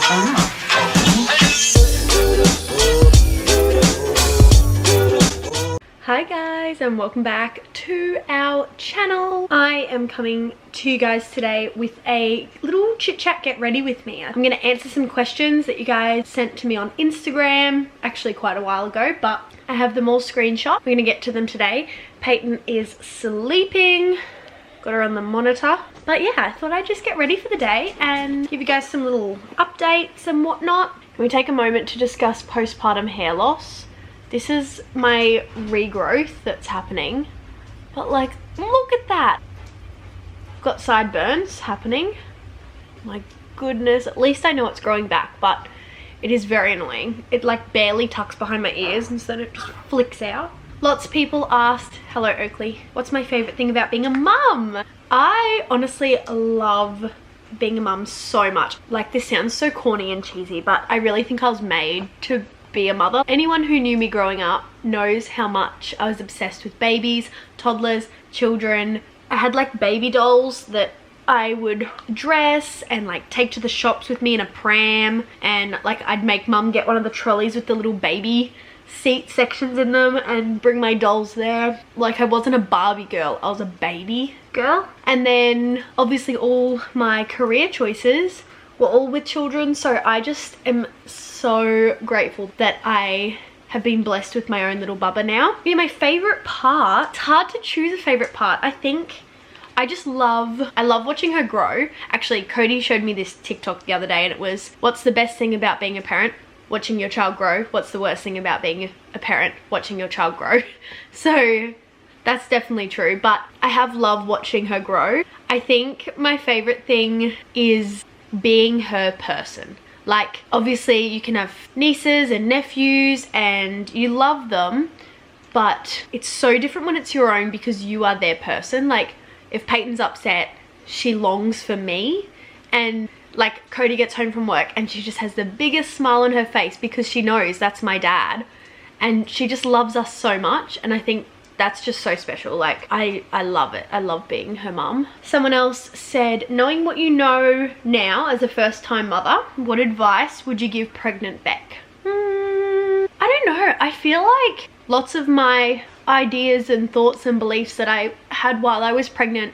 Hi guys, and welcome back to our channel. I am coming to you guys today with a little chit chat get ready with me. I'm going to answer some questions that you guys sent to me on Instagram, actually quite a while ago, but I have them all screenshot. We're going to get to them today. Peyton is sleeping. Got her on the monitor. But yeah, I thought I'd just get ready for the day and give you guys some little updates and whatnot. Can we take a moment to discuss postpartum hair loss? This is my regrowth that's happening. But like, look at that. Got sideburns happening. My goodness, at least I know it's growing back, but it is very annoying. It like barely tucks behind my ears and so it just flicks out. Lots of people asked, hello Oakley, what's my favorite thing about being a mum? I honestly love being a mum so much. Like, this sounds so corny and cheesy, but I really think I was made to be a mother. Anyone who knew me growing up knows how much I was obsessed with babies, toddlers, children. I had like baby dolls that I would dress and like take to the shops with me in a pram, and like I'd make mum get one of the trolleys with the little baby seat sections in them and bring my dolls there. Like, I wasn't a Barbie girl, I was a baby girl. And then obviously all my career choices were all with children, so I just am so grateful that I have been blessed with my own little bubba now. Yeah, my favorite part, it's hard to choose a favorite part. I think I love watching her grow. Actually, Cody showed me this TikTok the other day and it was, what's the best thing about being a parent? Watching your child grow. What's the worst thing about being a parent? Watching your child grow. So that's definitely true, but I have loved watching her grow. I think my favorite thing is being her person. Like, obviously you can have nieces and nephews and you love them, but it's so different when it's your own because you are their person. Like, if Peyton's upset, she longs for me, and like Cody gets home from work and she just has the biggest smile on her face because she knows that's my dad, and she just loves us so much, and I think that's just so special. Like, I love it. I love being her mum. Someone else said, knowing what you know now as a first-time mother, what advice would you give pregnant Beck? I don't know. I feel like lots of my ideas and thoughts and beliefs that I had while I was pregnant,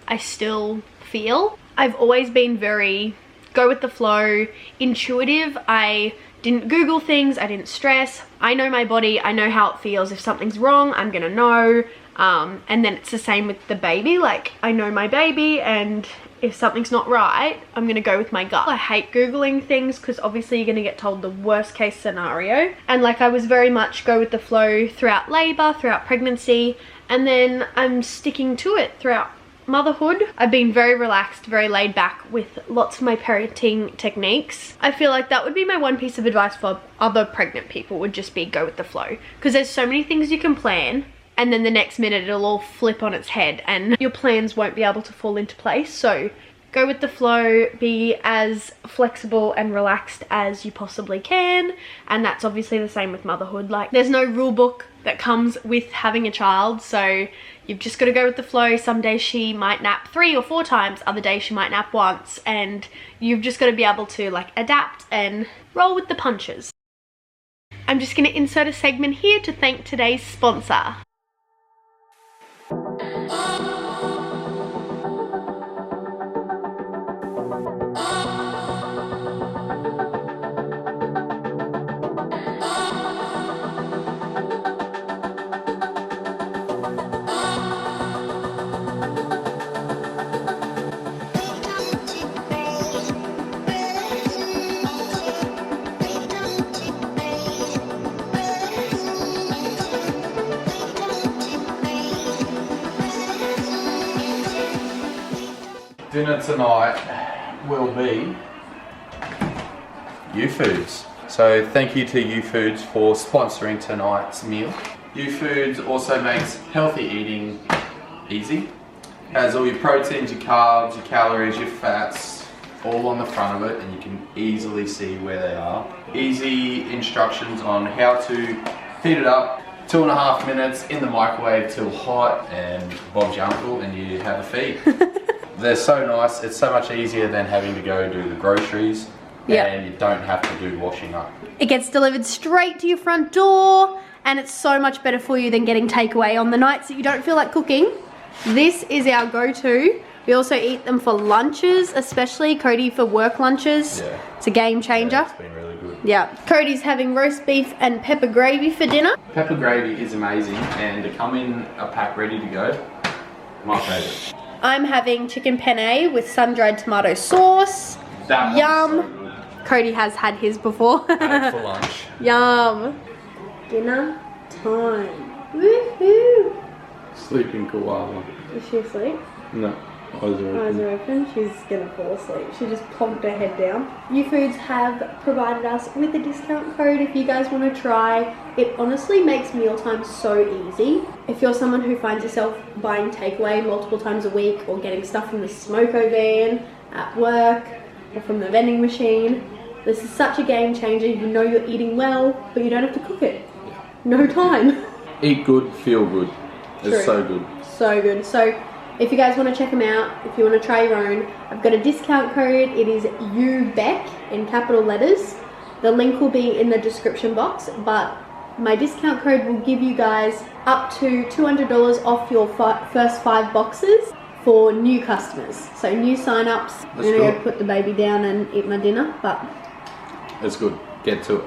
I still feel. I've always been very go with the flow, intuitive. I didn't Google things, I didn't stress. I know my body, I know how it feels. If something's wrong, I'm gonna know. And then it's the same with the baby. Like, I know my baby, and if something's not right, I'm gonna go with my gut. I hate Googling things because obviously you're gonna get told the worst case scenario. And like, I was very much go with the flow throughout labor, throughout pregnancy, and then I'm sticking to it throughout motherhood. I've been very relaxed, very laid back with lots of my parenting techniques. I feel like that would be my one piece of advice for other pregnant people, would just be go with the flow, because there's so many things you can plan and then the next minute it'll all flip on its head and your plans won't be able to fall into place. So go with the flow, be as flexible and relaxed as you possibly can, and that's obviously the same with motherhood. Like, there's no rule book that comes with having a child, so you've just got to go with the flow. Some days she might nap 3 or 4 times, other days she might nap once, and you've just got to be able to like adapt and roll with the punches. I'm just going to insert a segment here to thank today's sponsor. Dinner tonight will be Youfoodz. So thank you to Youfoodz for sponsoring tonight's meal. Youfoodz also makes healthy eating easy. Has all your proteins, your carbs, your calories, your fats, all on the front of it, and you can easily see where they are. Easy instructions on how to heat it up. 2.5 minutes in the microwave till hot, and Bob's your uncle, and you have a feed. They're so nice. It's so much easier than having to go do the groceries. Yeah. and you don't have to do washing up. It gets delivered straight to your front door, and it's so much better for you than getting takeaway on the nights that you don't feel like cooking. This is our go-to. We also eat them for lunches, especially Cody for work lunches. Yeah. It's a game changer. Yeah, it's been really good. Yeah. Cody's having roast beef and pepper gravy for dinner. Pepper gravy is amazing, and they come in a pack ready to go. My favourite. I'm having chicken penne with sun-dried tomato sauce. That Yum. one's so good. Cody has had his before. Had it for lunch. Yum. Dinner time. Woohoo! Sleeping koala. Is she asleep? No, eyes are Eyes are open. She's gonna fall asleep. She just plonked her head down. YouFoods have provided us with a discount code if you guys want to try. It honestly makes mealtime so easy. If you're someone who finds yourself buying takeaway multiple times a week or getting stuff from the smoko van at work or from the vending machine, this is such a game changer. You know you're eating well, but you don't have to cook it. No time. Eat good, feel good. It's True. so good. So good. So if you guys want to check them out, if you want to try your own, I've got a discount code. It is UBEC in capital letters. The link will be in the description box, but my discount code will give you guys up to $200 off your first 5 boxes for new customers. So new sign-ups. I'm That's going to good. go put the baby down and eat my dinner, but It's good. Get to it.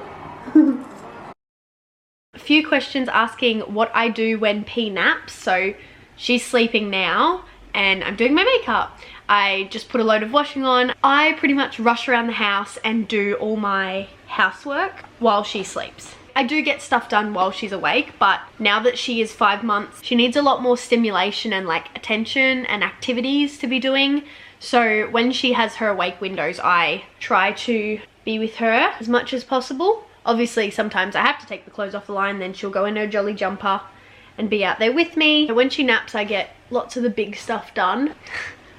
a few questions asking what I do when P naps. So she's sleeping now and I'm doing my makeup. I just put a load of washing on. I pretty much rush around the house and do all my housework while she sleeps. I do get stuff done while she's awake, but now that she is 5 months, she needs a lot more stimulation and like attention and activities to be doing. So when she has her awake windows, I try to be with her as much as possible. Obviously, sometimes I have to take the clothes off the line, then she'll go in her jolly jumper and be out there with me. When she naps, I get lots of the big stuff done.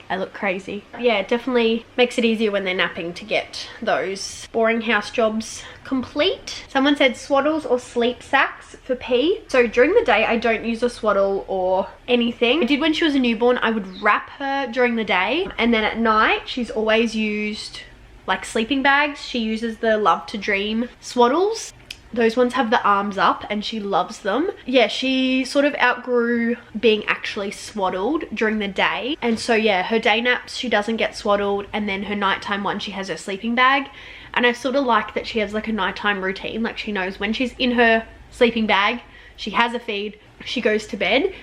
I look crazy. Yeah, it definitely makes it easier when they're napping to get those boring house jobs complete. Someone said swaddles or sleep sacks for P. So during the day, I don't use a swaddle or anything. I did when she was a newborn. I would wrap her during the day, and then at night, she's always used like sleeping bags. She uses the Love to Dream swaddles. Those ones have the arms up and she loves them. Yeah, she sort of outgrew being actually swaddled during the day. And so yeah, her day naps, she doesn't get swaddled, and then her nighttime one, she has her sleeping bag. And I sort of like that she has like a nighttime routine. Like she knows when she's in her sleeping bag, she has a feed, she goes to bed.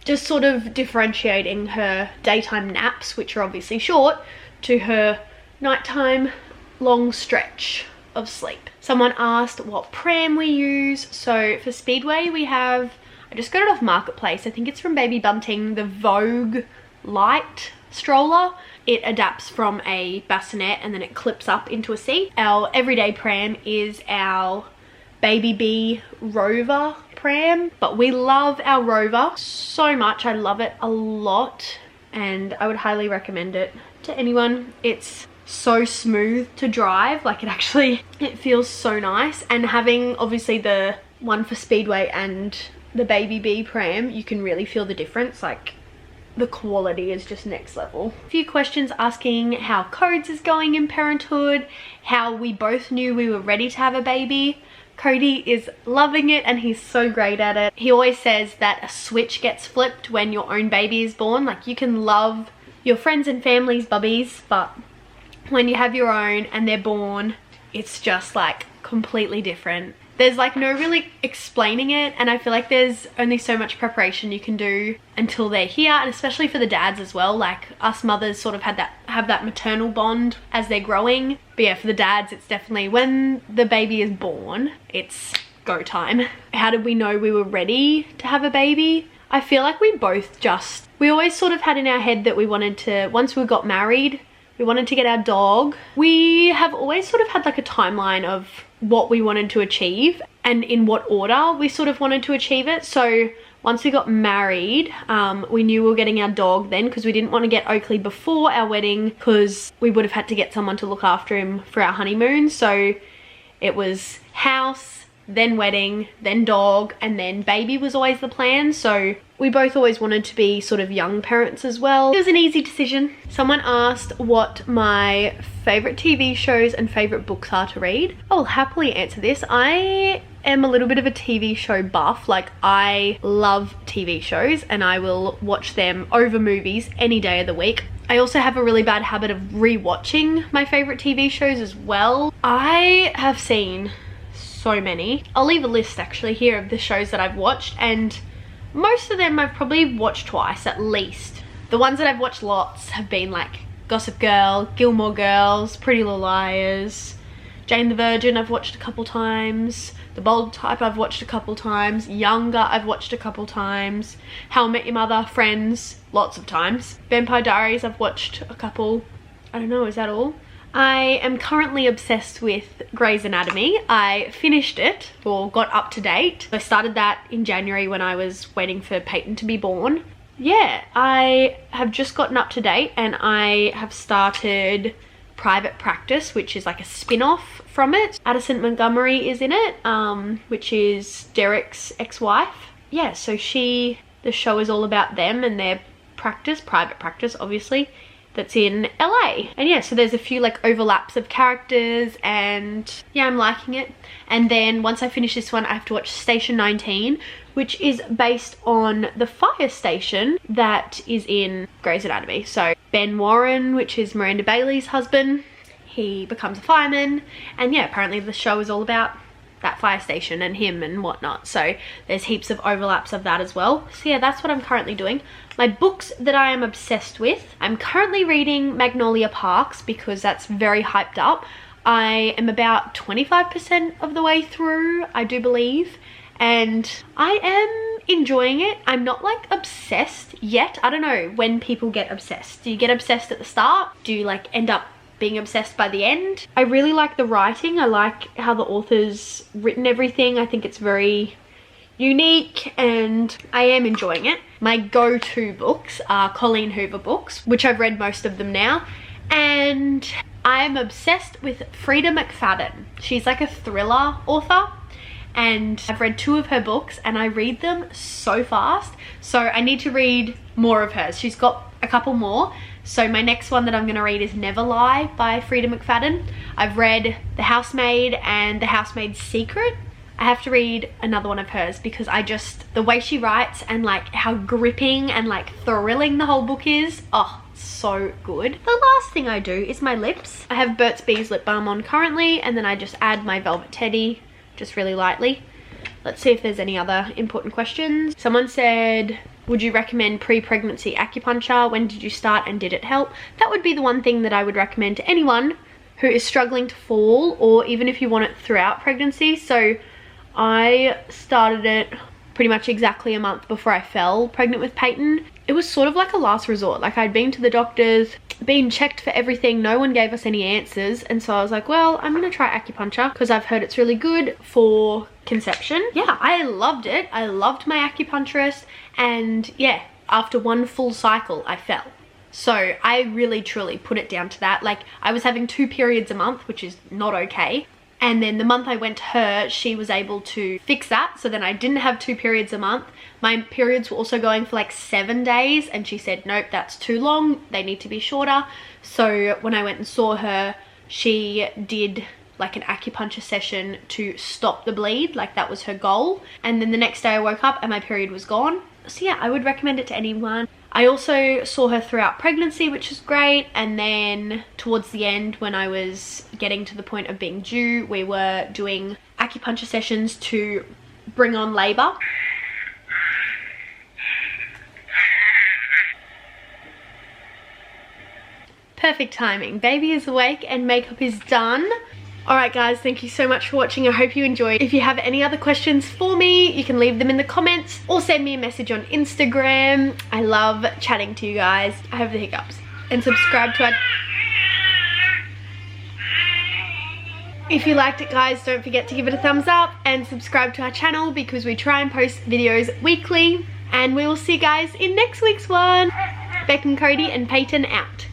Just sort of differentiating her daytime naps, which are obviously short, to her nighttime long stretch of sleep. Someone asked what pram we use. So for Speedway we have, I just got it off Marketplace, I think it's from Baby Bunting, the Vogue Light stroller. It adapts from a bassinet and then it clips up into a seat. Our everyday pram is our Baby Bee Rover pram, but we love our Rover so much. I love it a lot and I would highly recommend it to anyone. It's so smooth to drive, like it feels so nice. And having obviously the one for Speedway and the Baby Bee pram, you can really feel the difference. Like the quality is just next level. A few questions asking how Codes is going in parenthood, how we both knew we were ready to have a baby. Cody is loving it and he's so great at it. He always says that a switch gets flipped when your own baby is born. Like you can love your friends and family's bubbies, but when you have your own and they're born, it's just like completely different. There's like no really explaining it, and I feel like there's only so much preparation you can do until they're here, and especially for the dads as well. Like us mothers sort of have that maternal bond as they're growing, but yeah, for the dads it's definitely when the baby is born, it's go time. How did we know we were ready to have a baby? I feel like we always sort of had in our head that we wanted to, once we got married, we wanted to get our dog. We have always sort of had like a timeline of what we wanted to achieve and in what order we sort of wanted to achieve it. So once we got married, we knew we were getting our dog then, because we didn't want to get Oakley before our wedding because we would have had to get someone to look after him for our honeymoon. So it was house, then wedding, then dog, and then baby was always the plan. So we both always wanted to be sort of young parents as well. It was an easy decision. Someone asked what my favorite TV shows and favorite books are to read. I'll happily answer this. I am a little bit of a TV show buff. Like, I love TV shows and I will watch them over movies any day of the week. I also have a really bad habit of rewatching my favorite TV shows as well. I have seen so many. I'll leave a list actually here of the shows that I've watched, and most of them I've probably watched twice at least. The ones that I've watched lots have been like Gossip Girl, Gilmore Girls, Pretty Little Liars, Jane the Virgin I've watched a couple times, The Bold Type I've watched a couple times, Younger I've watched a couple times, How I Met Your Mother, Friends, lots of times. Vampire Diaries I've watched a couple. I don't know, is that all? I am currently obsessed with Grey's Anatomy. I finished it, or got up to date. I started that in January when I was waiting for Peyton to be born. Yeah, I have just gotten up to date and I have started Private Practice, which is like a spin-off from it. Addison Montgomery is in it, which is Derek's ex-wife. Yeah, so the show is all about them and their private practice obviously, that's in LA. And yeah, so there's a few like overlaps of characters and yeah, I'm liking it. And then once I finish this one, I have to watch Station 19, which is based on the fire station that is in Grey's Anatomy. So Ben Warren, which is Miranda Bailey's husband, he becomes a fireman. And yeah, apparently the show is all about that fire station and him and whatnot. So there's heaps of overlaps of that as well. So yeah, that's what I'm currently doing. My books that I am obsessed with, I'm currently reading Magnolia Parks because that's very hyped up. I am about 25% of the way through, I do believe, and I am enjoying it. I'm not like obsessed yet. I don't know when people get obsessed. Do you get obsessed at the start? Do you like end up being obsessed by the end? I really like the writing. I like how the author's written everything. I think it's very unique and I am enjoying it. My go-to books are Colleen Hoover books, which I've read most of them now, and I'm obsessed with Frida McFadden. She's like a thriller author and I've read 2 of her books and I read them so fast, so I need to read more of hers. She's got a couple more. So my next one that I'm going to read is Never Lie by Frida McFadden. I've read The Housemaid and The Housemaid's Secret. I have to read another one of hers because the way she writes and like how gripping and like thrilling the whole book is, oh, so good. The last thing I do is my lips. I have Burt's Bees lip balm on currently, and then I just add my Velvet Teddy just really lightly. Let's see if there's any other important questions. Someone said, would you recommend pre-pregnancy acupuncture? When did you start and did it help? That would be the one thing that I would recommend to anyone who is struggling to fall, or even if you want it throughout pregnancy. So I started it pretty much exactly a month before I fell pregnant with Peyton. It was sort of like a last resort. Like, I'd been to the doctors, been checked for everything, no one gave us any answers, and so I was like, well, I'm gonna try acupuncture because I've heard it's really good for conception. Yeah, I loved it. I loved my acupuncturist, and yeah, after one full cycle I fell. So I really truly put it down to that. Like, I was having 2 periods a month, which is not okay. And then the month I went to her, she was able to fix that. So then I didn't have 2 periods a month. My periods were also going for like 7 days. And she said, nope, that's too long. They need to be shorter. So when I went and saw her, she did like an acupuncture session to stop the bleed. Like, that was her goal. And then the next day I woke up and my period was gone. So yeah, I would recommend it to anyone. I also saw her throughout pregnancy, which is great. And then towards the end, when I was getting to the point of being due, we were doing acupuncture sessions to bring on labor. Perfect timing. Baby is awake and makeup is done. Alright guys, thank you so much for watching. I hope you enjoyed. If you have any other questions for me, you can leave them in the comments or send me a message on Instagram. I love chatting to you guys. I have the hiccups. And subscribe to our... If you liked it guys, don't forget to give it a thumbs up and subscribe to our channel because we try and post videos weekly. And we will see you guys in next week's one. Beck and Cody and Peyton out.